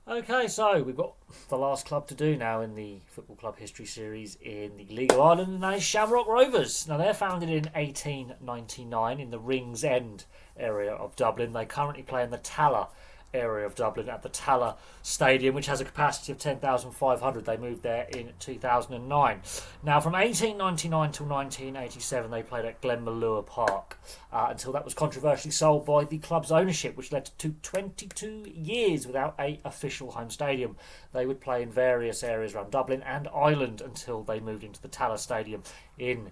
Okay, so we've got the last club to do now in the Football Club History Series in the League of Ireland, and that is Shamrock Rovers. Now, they're founded in 1899 in the Rings End area of Dublin. They currently play in the Tallaght area of Dublin at the Tallaght Stadium, which has a capacity of 10,500. They moved there in 2009. Now, from 1899 till 1987, they played at Glenmalure Park until that was controversially sold by the club's ownership, which led to 22 years without a official home stadium. They would play in various areas around Dublin and Ireland until they moved into the Tallaght Stadium in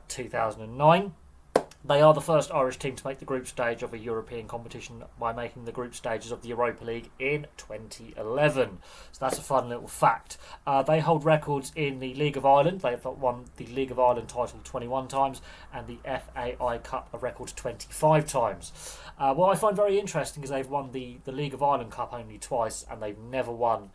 2009. They are the first Irish team to make the group stage of a European competition by making the group stages of the Europa League in 2011. So that's a fun little fact. They hold records in the League of Ireland. They've won the League of Ireland title 21 times and the FAI Cup a record 25 times. What I find very interesting is they've won the League of Ireland Cup only twice, and they've never won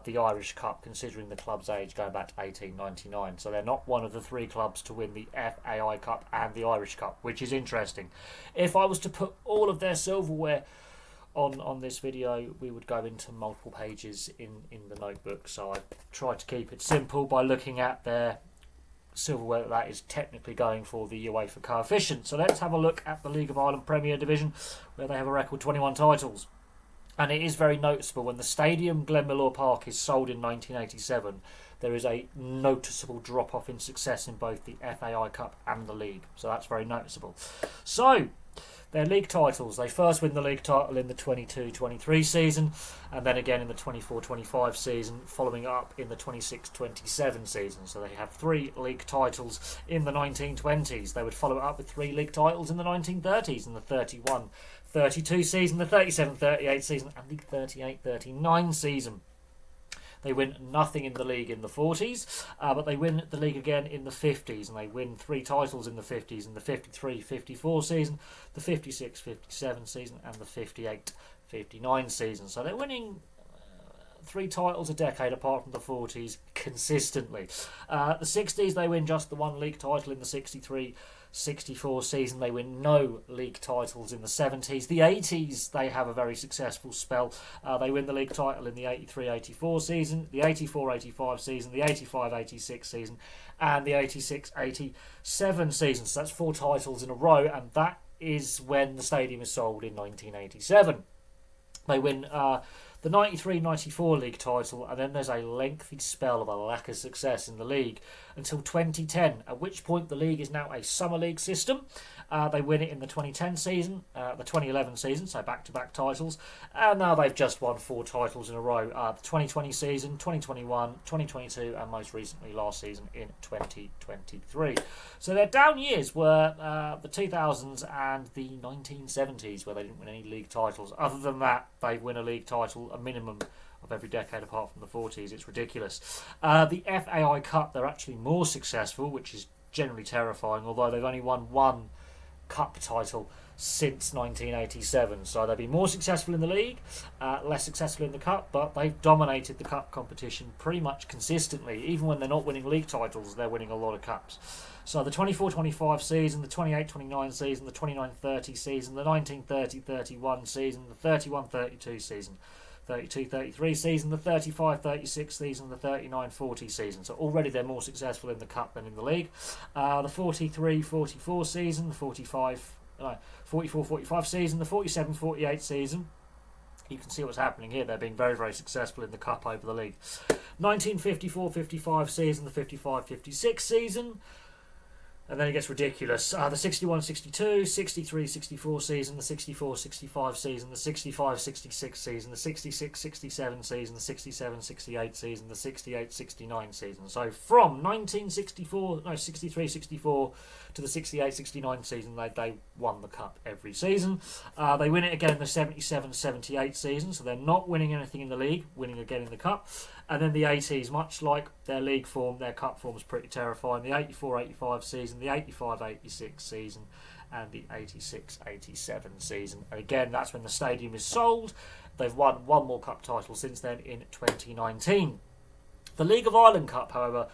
the Irish Cup, considering the club's age going back to 1899. So they're not one of the three clubs to win the FAI Cup and the Irish Cup, which is interesting. If I was to put all of their silverware on this video, we would go into multiple pages in the notebook. So I tried to keep it simple by looking at their silverware that is technically going for the UEFA coefficient. So let's have a look at the League of Ireland Premier Division, where they have a record 21 titles. And it is very noticeable when the stadium, Glenmalure Park, is sold in 1987. There is a noticeable drop-off in success in both the FAI Cup and the league. So that's very noticeable. So, their league titles. They first win the league title in the 22-23 season, and then again in the 24-25 season, following up in the 26-27 season. So they have 3 league titles in the 1920s. They would follow it up with 3 league titles in the 1930s, in the 31-32 season, the 37-38 season, and the 38-39 season. They win nothing in the league in the 40s, but they win the league again in the 50s, and they win 3 titles in the 50s, in the 53-54 season, the 56-57 season, and the 58-59 season. So they're winning 3 titles a decade apart from the 40s consistently. The 60s, they win just the 1 league title in the 63-64 season. They win no league titles in the 70s. The 80s, they have a very successful spell. They win the league title in the 83-84 season, the 84-85 season, the 85-86 season, and the 86-87 season. So that's 4 titles in a row, and that is when the stadium is sold in 1987. They win the 93-94 league title, and then there's a lengthy spell of a lack of success in the league until 2010, at which point the league is now a summer league system. They win it in the 2010 season, the 2011 season, so back-to-back titles, and now they've just won 4 titles in a row, the 2020 season, 2021, 2022, and most recently last season in 2023. So their down years were the 2000s and the 1970s, where they didn't win any league titles. Other than that, they win a league title a minimum of every decade apart from the 40s. It's ridiculous. The FAI Cup, they're actually more successful, which is generally terrifying, although they've only won 1 cup title since 1987. So they've been more successful in the league, less successful in the cup, but they've dominated the cup competition pretty much consistently. Even when they're not winning league titles, they're winning a lot of cups. So the 24-25 season, the 28-29 season, the 29-30 season, the 19-30-31 season, the 31-32 season, 32-33 season, the 35-36 season, the 39-40 season. So already they're more successful in the cup than in the league. The 43-44 season, the 44-45 season, the 47-48 season. You can see what's happening here. They're being very, very successful in the cup over the league. 1954-55 season, the 55-56 season. And then it gets ridiculous. The 61-62, 63-64 season, the 64-65 season, the 65-66 season, the 66-67 season, the 67-68 season, the 68-69 season. So from 63-64 to the 68-69 season, they won the cup every season. They win it again in the 77-78 season, so they're not winning anything in the league, winning again in the cup. And then the 80s, much like their league form, their cup form is pretty terrifying. The 84-85 season, the 85-86 season, and the 86-87 season. And again, that's when the stadium is sold. They've won 1 more cup title since then in 2019. The League of Ireland Cup, however,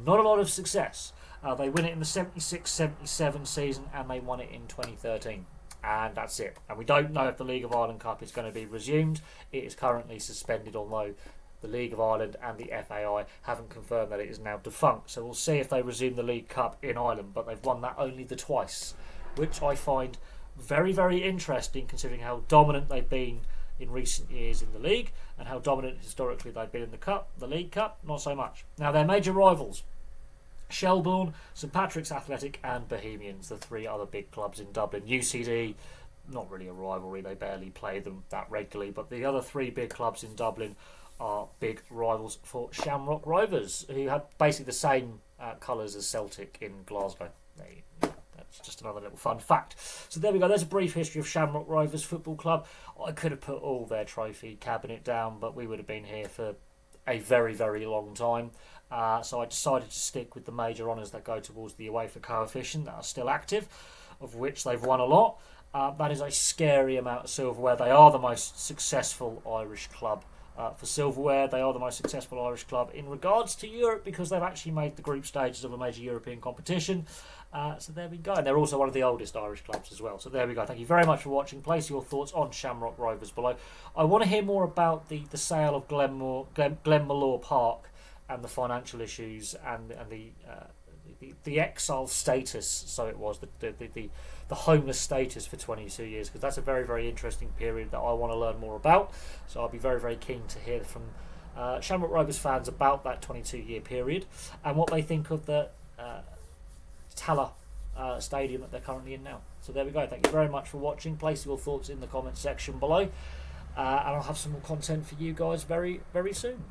not a lot of success. They win it in the 76-77 season, and they won it in 2013. and that's it. And we don't know if the League of Ireland Cup is going to be resumed. It is currently suspended, although the League of Ireland and the FAI haven't confirmed that it is now defunct. So we'll see if they resume the League Cup in Ireland, but they've won that only the twice, which I find very, very interesting considering how dominant they've been in recent years in the league and how dominant historically they've been in the League Cup, not so much. Now their major rivals, Shelbourne, St Patrick's Athletic and Bohemians, the three other big clubs in Dublin. UCD, not really a rivalry, they barely play them that regularly, but the other three big clubs in Dublin are big rivals for Shamrock Rovers, who have basically the same colours as Celtic in Glasgow. That's just another little fun fact. So there we go, there's a brief history of Shamrock Rovers Football Club. I could have put all their trophy cabinet down, but we would have been here for a very, very long time. So I decided to stick with the major honours that go towards the UEFA coefficient that are still active, of which they've won a lot. That is a scary amount of silverware. They are the most successful Irish club for silverware. They are the most successful Irish club in regards to Europe because they've actually made the group stages of a major European competition. So there we go. And they're also one of the oldest Irish clubs as well. So there we go. Thank you very much for watching. Place your thoughts on Shamrock Rovers below. I want to hear more about the sale of Glenmalure Park and the financial issues and the exile status, so it was, the homeless status for 22 years, because that's a very, very interesting period that I want to learn more about. So I'll be very, very keen to hear from Shamrock Rovers fans about that 22-year period and what they think of the Tallaght stadium that they're currently in now. So there we go. Thank you very much for watching. Place your thoughts in the comment section below, and I'll have some more content for you guys very, very soon.